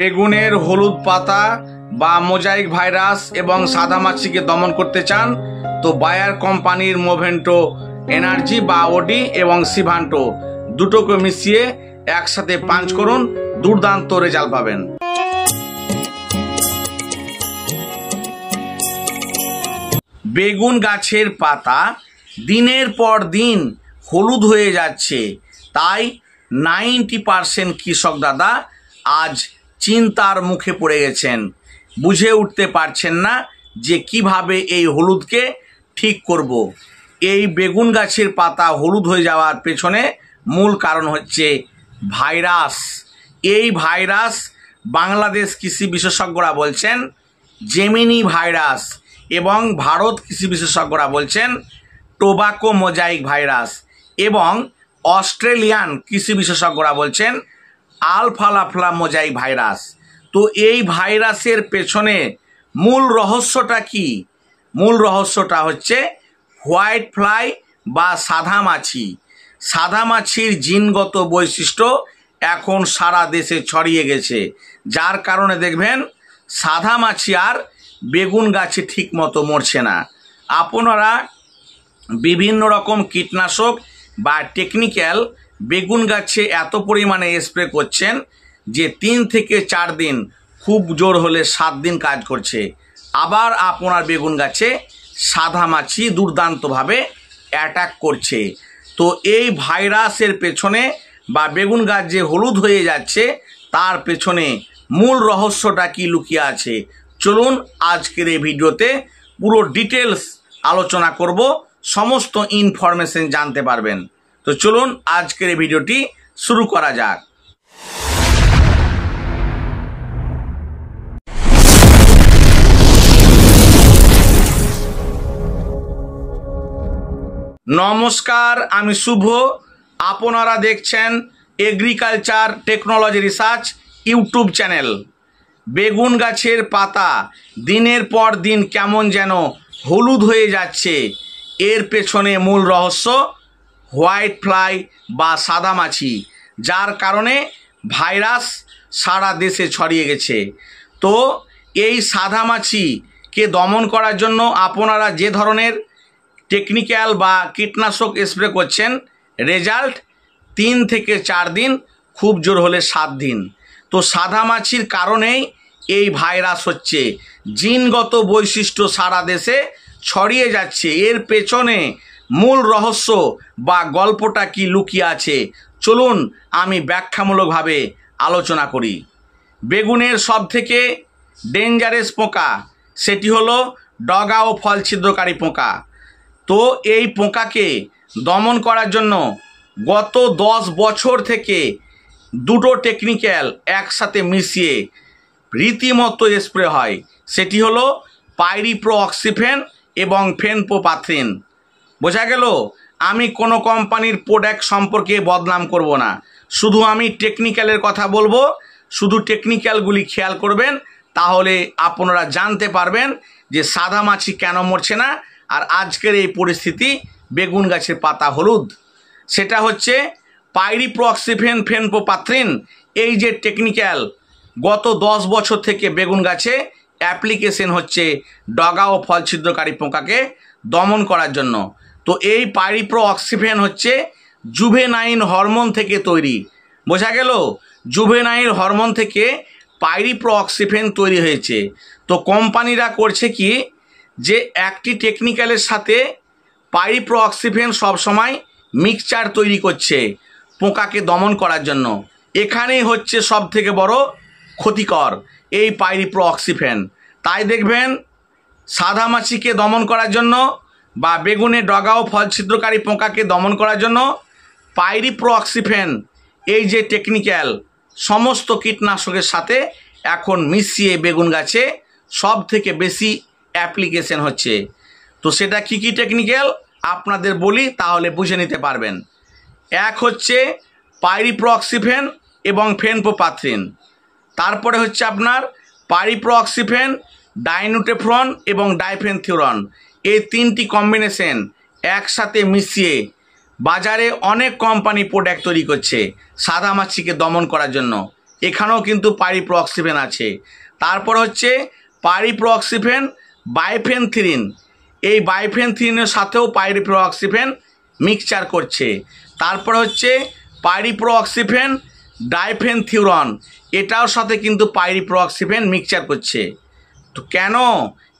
বেগুনের হলুদ পাতা বা মোজাইক ভাইরাস এবং সাদামাছিকে দমন করতে চান তো বায়ার কোম্পানির মোভেন্টো এনার্জি বা ওডি এবং সিভান্টো দুটোকে মিশিয়ে একসাথে পাঞ্চ করুন, দুর্দান্ত রেজাল্ট পাবেন। বেগুন গাছের পাতা দিনের পর দিন হলুদ হয়ে যাচ্ছে, তাই 90% কৃষক দাদা আজ চিন্তার মুখে পড়ে গেছেন। বুঝে উঠতে পারছেন না যে কিভাবে এই হলুদকে ঠিক করব। এই বেগুন গাছের পাতা হলুদ হয়ে যাওয়ার পেছনে মূল কারণ হচ্ছে ভাইরাস। এই ভাইরাস বাংলাদেশ কৃষি বিশেষজ্ঞরা বলছেন জেমিনি ভাইরাস এবং ভারত কৃষি বিশেষজ্ঞরা বলছেন টোবাকো মোজাইক ভাইরাস এবং অস্ট্রেলিয়ান কৃষি বিশেষজ্ঞরা বলছেন আলফালাফলা মোজাইক ভাইরাস। তো এই ভাইরাসের পেছনে মূল রহস্যটা কি? মূল রহস্যটা হচ্ছে হোয়াইট ফ্লাই বা সাদা মাছি। সাদা মাছির জিনগত বৈশিষ্ট্য এখন সারা দেশে ছড়িয়ে গেছে, যার কারণে দেখবেন সাদা মাছি আর বেগুন গাছে ঠিক মতো মরছে না। আপনারা বিভিন্ন রকম কীটনাশক বা টেকনিক্যাল বেগুন গাছে এত পরিমাণে স্প্রে করছেন যে 3 থেকে 4 দিন, খুব জোর হলে 7 দিন কাজ করছে। আবার আপনার বেগুন গাছে সাদা মাছি দুর্দান্তভাবে অ্যাটাক করছে। তো এই ভাইরাসের পেছনে বা বেগুন গাছ যে হলুদ হয়ে যাচ্ছে তার পেছনে মূল রহস্যটা কি লুকিয়ে আছে, চলুন আজকের এই ভিডিওতে পুরো ডিটেলস আলোচনা করব, সমস্ত ইনফরমেশন জানতে পারবেন। তো চলুন আজকের এই ভিডিওটি শুরু করা যাক। নমস্কার, আমি শুভ। আপনারা দেখছেন agriculture technology research YouTube channel. বেগুন গাছের পাতা দিনের পর দিন কেমন যেন হলুদ হয়ে যাচ্ছে, এর পেছনে মূল রহস্য হোয়াইট ফ্লাই বা সাদা মাছি, যার কারণে ভাইরাস সারা দেশে ছড়িয়ে গেছে। তো এই সাদা মাছিকে দমন করার জন্য আপনারা যে ধরনের টেকনিক্যাল বা কীটনাশক স্প্রে করছেন, রেজাল্ট 3 থেকে 4 দিন, খুব জোর হলে 7 দিন। তো সাদা মাছির কারণেই এই ভাইরাস হচ্ছে, জিনগত বৈশিষ্ট্য সারা দেশে ছড়িয়ে যাচ্ছে। এর পেছনে মূল রহস্য বা গল্পটা কি লুকিয়ে আছে, চলুন আমি ব্যাখ্যামূলকভাবে আলোচনা করি। বেগুনের সবথেকে ডেঞ্জারাস পোকা সেটি হলো ডগা ও ফল ছিদ্রকারী পোকা। তো এই পোকাকে দমন করার জন্য গত 10 বছর থেকে দুটো টেকনিক্যাল একসাথে মিশিয়ে রীতিমতো স্প্রে হয়, সেটি হলো পাইরিপ্রো অক্সিফেন এবং ফেনপোপাথ্রিন। বোঝা গেল? আমি কোনো কোম্পানির প্রোডাক্ট সম্পর্কে বদনাম করব না, শুধু আমি টেকনিক্যালের কথা বলবো। শুধু টেকনিক্যালগুলি খেয়াল করবেন, তাহলে আপনারা জানতে পারবেন যে সাদা মাছি কেন মরছে না আর আজকের এই পরিস্থিতি বেগুন গাছের পাতা হলুদ। সেটা হচ্ছে পাইরিপ্রো অক্সিফেন ফেনপোপাথ্রিন। এই যে টেকনিক্যাল গত 10 বছর থেকে বেগুন গাছে অ্যাপ্লিকেশন হচ্ছে ডগা ও ফল ছিদ্রকারী পোকাকে দমন করার জন্য। তো এই পাইরিপ্রো অক্সিফেন হচ্ছে জুভেনাইল হরমোন থেকে তৈরি। বোঝা গেল? জুভেনাইল হরমোন থেকে পাইরিপ্রো অক্সিফেন তৈরি হয়েছে। তো কোম্পানিরা করছে কি, যে একটি টেকনিক্যালের সাথে পাইরিপ্রো অক্সিফেন সবসময় মিক্সচার তৈরি করছে পোকাকে দমন করার জন্য। এখানেই হচ্ছে সব থেকে বড় ক্ষতিকর এই পাইরিপ্রো অক্সিফেন। তাই দেখবেন সাদা মাছিকে দমন করার জন্য বা বেগুনের ডগা ও ফল ছিদ্রকারী পোকাকে দমন করার জন্য পাইরিপ্রো অক্সিফেন এই যে টেকনিক্যাল সমস্ত কীটনাশকের সাথে এখন মিশিয়ে বেগুন গাছে সব থেকে বেশি অ্যাপ্লিকেশন হচ্ছে। তো সেটা কি কি টেকনিক্যাল আপনাদের বলি, তাহলে বুঝে নিতে পারবেন। এক হচ্ছে পাইরিপ্রো অক্সিফেন এবং ফেনপোপাথ্রিন। তারপরে হচ্ছে আপনার পাইরিপ্রো অক্সিফেন, ডাইনুটেফ্রন এবং ডাইফেনথিউরন। এই 3টি কম্বিনেশন একসাথে মিশিয়ে বাজারে অনেক কোম্পানি প্রোডাক্ট তৈরি করছে সাদা মাছিকে দমন করার জন্য। এখানেও কিন্তু পাইরিপ্রক্সিফেন আছে। তারপর হচ্ছে পাইরিপ্রক্সিফেন বাইফেনথ্রিন, এই বাইফেনথ্রিনের সাথেও পাইরিপ্রক্সিফেন মিক্সচার করছে। তারপর হচ্ছে পাইরিপ্রক্সিফেন ডাইফেনথিউরন, এটার সাথে কিন্তু পাইরিপ্রক্সিফেন মিক্সচার করছে। তো কেন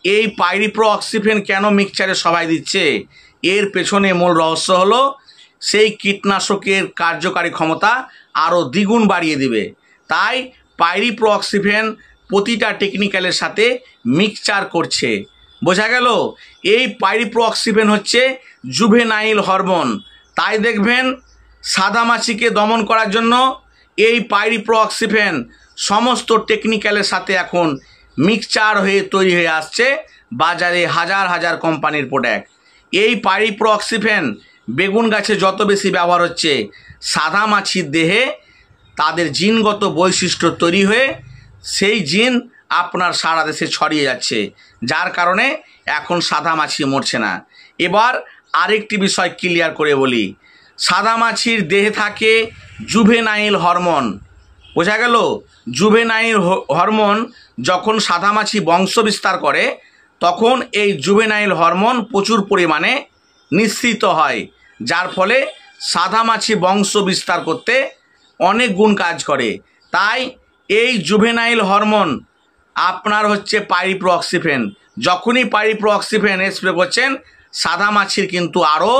এই পাইরিপ্রক্সিফেন কেন মিক্সচারে সবাই দিচ্ছে? এর পেছনে মূল রহস্য হলো সেই কীটনাশকের কার্যকারী ক্ষমতা আরও দ্বিগুণ বাড়িয়ে দিবে। তাই পাইরিপ্রক্সিফেন প্রতিটা টেকনিক্যালের সাথে মিক্সচার করছে। বোঝা গেল? এই পাইরিপ্রক্সিফেন হচ্ছে জুভেনাইল হরমোন। তাই দেখবেন সাদামাছিকে দমন করার জন্য এই পাইরিপ্রক্সিফেন সমস্ত টেকনিক্যালের সাথে এখন মিক্সচার হয়ে তৈরি হয়ে আসছে বাজারে হাজার হাজার কোম্পানির প্রোডাক্ট। এই পাইরিপ্রক্সিফেন বেগুন গাছে যত বেশি ব্যবহার হচ্ছে, সাদামাছির দেহে তাদের জিনগত বৈশিষ্ট্য তৈরি হয়ে সেই জিন আপনার সারা দেশে ছড়িয়ে যাচ্ছে, যার কারণে এখন সাদামাছি মরছে না। এবার আরেকটি বিষয় ক্লিয়ার করে বলি, সাদামাছির দেহে থাকে জুভেনাইল হরমোন। বোঝা গেল? জুভেনাইল হরমোন যখন সাদামাছি বংশ বিস্তার করে তখন এই জুভেনাইল হরমোন প্রচুর পরিমাণে নিঃসৃত হয়, যার ফলে সাদামাছি বংশ বিস্তার করতে অনেক গুণ কাজ করে। তাই এই জুভেনাইল হরমোন আপনার হচ্ছে পাইরিপ্রক্সিফেন, যখনই পাইরিপ্রক্সিফেন স্প্রে করছেন সাদামাছির কিন্তু আরও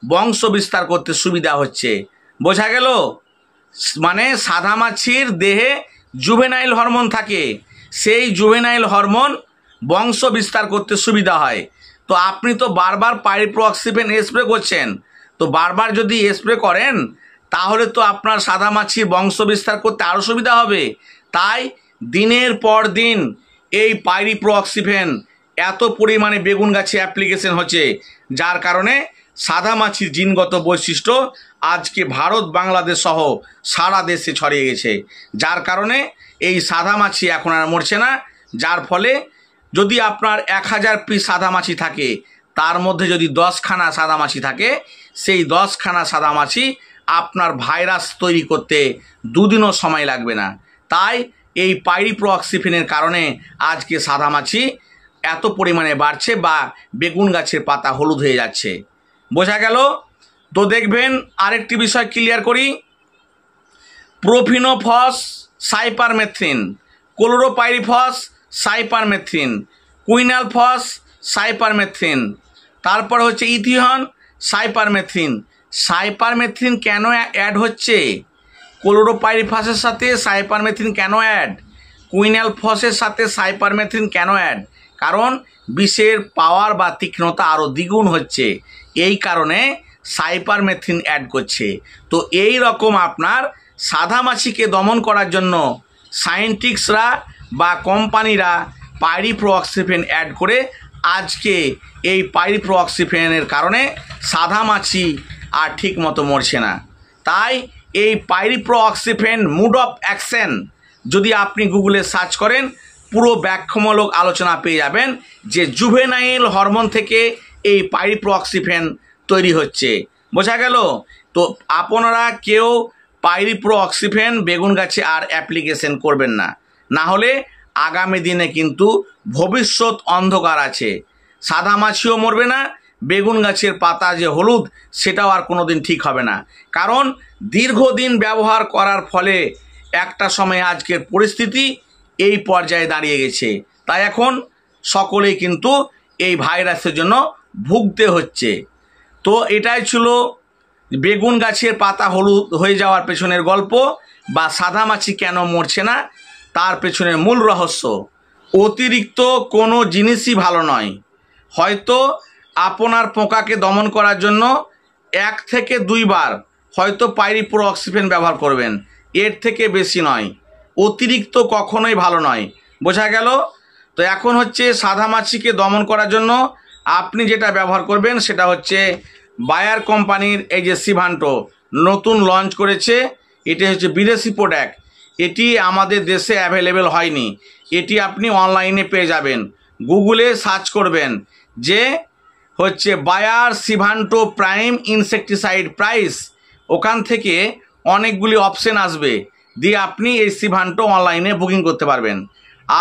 বংশ বিস্তার করতে সুবিধা হচ্ছে। বোঝা গেল? মানে সাদামাছির দেহে জুভেনাইল হরমোন থাকে, সেই জুভেনাইল হরমোন বংশ বিস্তার করতে সুবিধা হয়। তো আপনি তো বারবার পাইরিপ্রক্সিফেন স্প্রে করছেন, তো বারবার যদি স্প্রে করেন তাহলে তো আপনার সাদামাছির বংশ বিস্তার করতে আরও সুবিধা হবে। তাই দিনের পর দিন এই পাইরিপ্রক্সিফেন এত পরিমাণে বেগুন গাছে অ্যাপ্লিকেশন হচ্ছে, যার কারণে সাদামাছির জিনগত বৈশিষ্ট্য আজকে ভারত বাংলাদেশ সহ সারা দেশে ছড়িয়ে গেছে, যার কারণে এই সাদামাছি এখন আর মরছে না। যার ফলে যদি আপনার 1000 পিস সাদামাছি থাকে, তার মধ্যে যদি 10খানা সাদামাছি থাকে, সেই 10খানা সাদামাছি আপনার ভাইরাস তৈরি করতে 2 দিনও সময় লাগবে না। তাই এই পাইরিপ্রক্সিফেনের কারণে আজকে সাদামাছি এত পরিমাণে বাড়ছে বা বেগুন গাছের পাতা হলুদ হয়ে যাচ্ছে। বোঝা গেল? তো দেখবেন আরেকটি বিষয় ক্লিয়ার করি, profenofos cypermethrin, chlorpyrifos cypermethrin, quinalphos cypermethrin, তারপর হচ্ছে ইথিয়ন সাইপারমেথ্রিন। সাইপারমেথ্রিন কেন অ্যাড হচ্ছে? ক্লোরোপাইরিফসের সাথে সাইপারমেথ্রিন কেন অ্যাড? কুইনালফসের সাথে সাইপারমেথ্রিন কেন অ্যাড? কারণ বিষের পাওয়ার বা তীক্ষ্ণতা আরও দ্বিগুণ হচ্ছে, এই কারণে সাইপারমেথ্রিন অ্যাড করছে। তো এই রকম আপনার সাদামাছিকে দমন করার জন্য সায়েন্টিস্টরা বা কোম্পানিরা পাইরিপ্রক্সিফেন অ্যাড করে আজকে এই পাইরিপ্রক্সিফেনের কারণে সাদামাছি আর ঠিক মতো মরছে না। তাই এই পাইরিপ্রক্সিফেন মুড অফ অ্যাকশন যদি আপনি গুগলে সার্চ করেন পুরো ব্যাখ্যামূলক আলোচনা পেয়ে যাবেন যে জুভেনাইল হরমোন থেকে এই পাইরিপ্রক্সিফেন তৈরি হচ্ছে। বোঝা গেল? তো আপনারা কেউ পাইরিপ্রক্সিফেন বেগুন গাছে আর অ্যাপ্লিকেশন করবেন না, না হলে আগামী দিনে কিন্তু ভবিষ্যৎ অন্ধকার আছে। সাদামাছিও মরবে না, বেগুন গাছের পাতা যে হলুদ সেটাও আর কোনো দিন ঠিক হবে না। কারণ দীর্ঘদিন ব্যবহার করার ফলে একটা সময় আজকের পরিস্থিতি এই পর্যায়ে দাঁড়িয়ে গেছে। তাই এখন সকলেই কিন্তু এই ভাইরাসের জন্য ভুগতে হচ্ছে। তো এটাই ছিল বেগুন গাছের পাতা হলুদ হয়ে যাওয়ার পেছনের গল্প বা সাদামাছি কেন মরছে না তার পেছনের মূল রহস্য। অতিরিক্ত কোনো জিনিসই ভালো নয়। হয়তো আপনার পোকাকে দমন করার জন্য 1 থেকে 2 বার হয়তো পাইরিপ্রক্সিফেন ব্যবহার করবেন, এর থেকে বেশি নয়। অতিরিক্ত কখনোই ভালো নয়। বোঝা গেল? তো এখন হচ্ছে সাদামাছিকে দমন করার জন্য আপনি যেটা ব্যবহার করবেন সেটা হচ্ছে বায়ার কোম্পানির এই যে সিভান্টো নতুন লঞ্চ করেছে। এটি হচ্ছে বিদেশি প্রোডাক্ট, এটি আমাদের দেশে অ্যাভেলেবেল হয়নি। এটি আপনি অনলাইনে পেয়ে যাবেন, গুগলে সার্চ করবেন যে হচ্ছে বায়ার সিভান্টো প্রাইম ইনসেকটিসাইড প্রাইস, ওখান থেকে অনেকগুলি অপশন আসবে। দিয়ে আপনি এই সিভান্টো অনলাইনে বুকিং করতে পারবেন।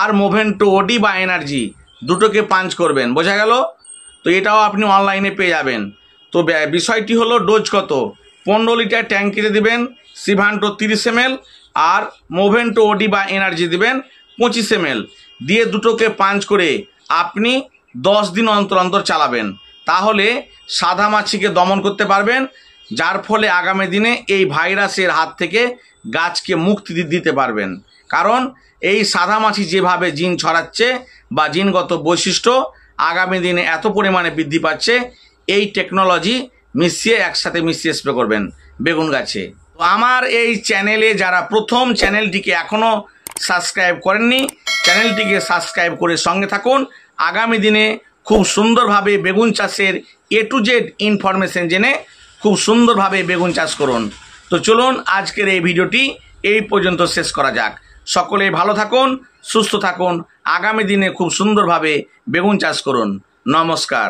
আর মোভেন্টো ওডি বা এনার্জি দুটোকে পাঞ্চ করবেন, বোঝা গেল? তো এটাও আপনি অনলাইনে পেয়ে যাবেন। তো বিষয়টি হলো ডোজ কত, 15 লিটার ট্যাঙ্কিতে দিবেন সিভান্টো 30 ml, আর মোভেন্টো ওডি বা এনার্জি দিবেন 25 ml, দিয়ে দুটোকে পাঞ্চ করে আপনি 10 দিন অন্তর অন্তর চালাবেন। তাহলে সাদা মাছিকে দমন করতে পারবেন, যার ফলে আগামী দিনে এই ভাইরাসের হাত থেকে গাছকে মুক্তি দিতে পারবেন। কারণ এই সাদা মাছি যেভাবে জিন ছড়াচ্ছে বা জিনগত বৈশিষ্ট্য আগামী দিনে এত পরিমাণে বৃদ্ধি পাচ্ছে, এই টেকনোলজি একসাথে মিশিয়ে স্প্রে করবেন বেগুন গাছে। তো আমার এই চ্যানেলে যারা প্রথম চ্যানেলটিকে এখনও সাবস্ক্রাইব করেননি, চ্যানেলটিকে সাবস্ক্রাইব করে সঙ্গে থাকুন। আগামী দিনে খুব সুন্দরভাবে বেগুন চাষের A to Z ইনফরমেশন জেনে খুব সুন্দরভাবে বেগুন চাষ করুন। তো চলুন আজকের এই ভিডিওটি এই পর্যন্ত শেষ করা যাক। সকলে ভালো থাকুন, সুস্থ থাকুন, আগামী দিনে খুব সুন্দরভাবে বেগুন চাষ করুন। নমস্কার।